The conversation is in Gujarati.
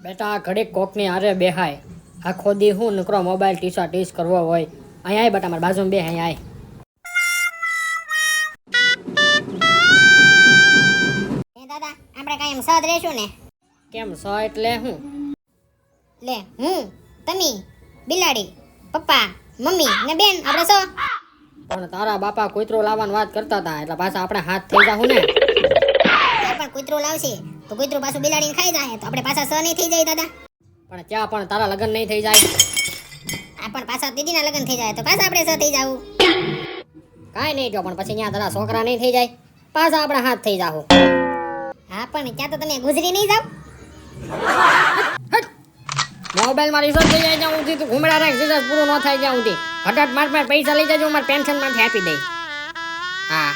બેટા આ ઘડીક કોકની હારે બેહાય આખો દી હું નકરો મોબાઈલ ટીસ કરવો હોય. અહીંયા આય બેટા મારી બાજુમાં બે અહીંયા આય. દાદા આપણે કાયમ સાદ રહેશું ને? કેમ સો એટલે હું? લે હું તમે બિલાડી પપ્પા મમ્મી ને બેન આપણે સો. પણ તારા બાપા કૂતરો લાવવાની વાત કરતા હતા એટલે પાછા આપણે હાથ થઈ જાહું ને. પણ કૂતરો લાવશે તો કૂતરો પાછું બિલાડીને ખાઈ જાય તો આપણે પાછા સ નહીં થઈ જાય દાદા. પણ ત્યાં પણ તારા લગ્ન નહીં થઈ જાય. આ પણ પાછા દીદીના લગ્ન થઈ જાય તો પાછા આપણે સ થઈ જાવું. કાંઈ નહીં જો પણ પછી ત્યાં તારા છોકરા નહીં થઈ જાય પાછા આપણે હાથ થઈ જાહું. હા પણ ત્યાં તો તમે ગુજરી નહીં જાવ. મોબાઈલમાં રિસર્ચ થઈ જાય ત્યાં સુધી તું ઘૂમડા રાખ રિસર્ચ પૂરું ન થાય ત્યાં સુધી ઘટાટ માર પૈસા લઈ જજો મારે પેન્શનમાંથી આપી દઈ. હા